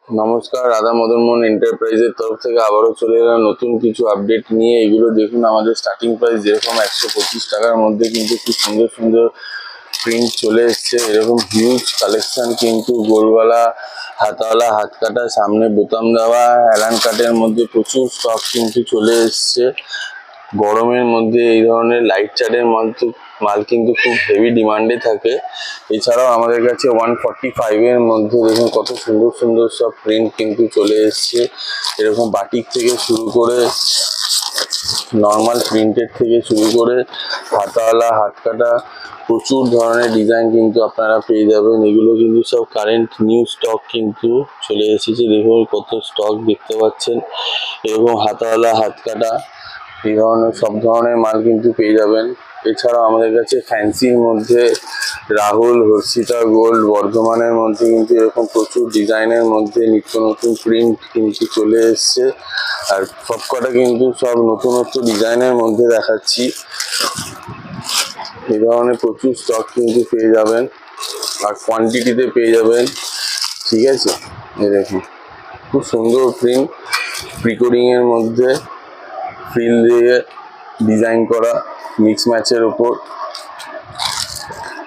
নমস্কার, রাধা মদন মোহন এন্টারপ্রাইজের তরফ থেকে আবারও চলে এলাম নতুন কিছু আপডেট নিয়ে। এগুলো দেখুন, আমাদের স্টার্টিং প্রাইস যেরকম 125 টাকার মধ্যে কিন্তু খুব সুন্দর সুন্দর প্রিন্ট চলে এসছে। এরকম হিউজ কালেকশন কিন্তু গোলগলা, হাতাওয়ালা, হাত কাটা, সামনে বোতাম দেওয়া, অ্যালান কাটের মধ্যে প্রচুর স্টক কিন্তু চলে এসছে। গরমের মধ্যে এই ধরনের লাইট চার্টের মাল কিন্তু খুব হেভি ডিমান্ডে থাকে। এছাড়াও আমাদের কাছে 145-এর মধ্যে দেখুন কত সুন্দর সুন্দর সব প্রিন্ট কিন্তু চলে এসছে। এরকম বাটিক থেকে শুরু করে নর্মাল প্রিন্টের থেকে শুরু করে হাতাওয়ালা, হাত কাটা, প্রচুর ধরনের ডিজাইন কিন্তু আপনারা পেয়ে যাবেন। এগুলো কিন্তু সব কারেন্ট নিউ স্টক কিন্তু চলে এসেছে। দেখুন কত স্টক দেখতে পাচ্ছেন। এরকম হাতাওয়ালা, হাত কাটা, এই ধরনের সব ধরনের মাল কিন্তু পেয়ে যাবেন। এছাড়াও আমাদের কাছে ফ্যান্সির মধ্যে রাহুল, হর্ষিতা গোল্ড, বর্ধমানের মধ্যে কিন্তু এরকম প্রচুর ডিজাইনের মধ্যে নিত্য নতুন প্রিন্ট কিন্তু চলে এসছে। আর সবকটা কিন্তু সব নতুনত্ব ডিজাইনের মধ্যে দেখাচ্ছি। এই ধরনের প্রচুর স্টক কিন্তু পেয়ে যাবেন আর কোয়ান্টিটিতে পেয়ে যাবেন, ঠিক আছে। এই দেখুন খুব সুন্দর প্রিন্ট, প্রিকোডিংয়ের মধ্যে ফ্রিল দিয়ে ডিজাইন করা, মিক্স ম্যাচের ওপর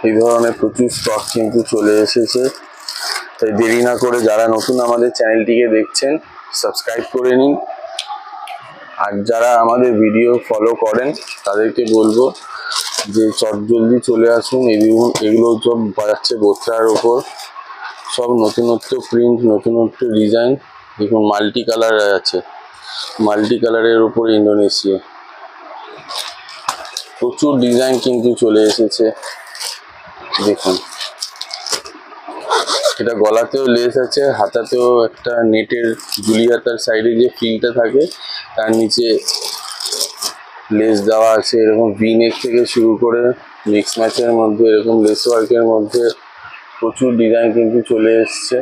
এই ধরনের প্রচুর স্টক কিন্তু চলে এসেছে। তাই দেরি না করে যারা নতুন আমাদের চ্যানেলটিকে দেখছেন সাবস্ক্রাইব করে নিন। আর যারা আমাদের ভিডিও ফলো করেন তাদেরকে বলবো যে চটজলদি চলে আসুন। এগুলো সব বাজাচ্ছে বোথরার ওপর, সব নতুনত্ব প্রিন্ট, নতুনত্ব ডিজাইন। দেখুন মাল্টি কালার আছে, মাল্টি কালারের উপর ইন্দোনেশিয়া প্রচুর ডিজাইন কিন্তু চলে এসেছে। দেখুন এটা গলাতেও লেস আছে, হাতাতেও একটা নেটের ঝুলি হাতার সাইডে যে ফিলটা থাকে তার নিচে লেস দেওয়া আছে। এরকম ভি নেক থেকে শুরু করে মিক্স ম্যাচের মধ্যে এরকম লেস ওয়ার্কের মধ্যে প্রচুর ডিজাইন কিন্তু চলে এসছে।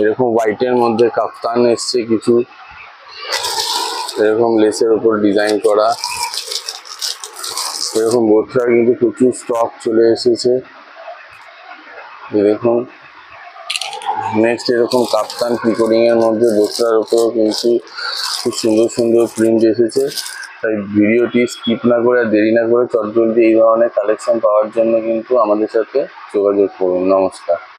এরকম হোয়াইটের মধ্যে কাপ্তান এসছে কিছু, এরকম লেসের উপর ডিজাইন করা। এরকম বোথরার কিন্তু প্রচুর স্টক চলে এসেছে। দেখুন নেক্সট এরকম কাপ্তান প্রিকোডিং এর মধ্যে বোথরার উপরেও কিন্তু খুব সুন্দর সুন্দর প্রিন্ট এসেছে। তাই ভিডিওটি স্কিপ না করে আর দেরি না করে চটজলদি এই ধরনের কালেকশন পাওয়ার জন্য কিন্তু আমাদের সাথে যোগাযোগ করুন। নমস্কার।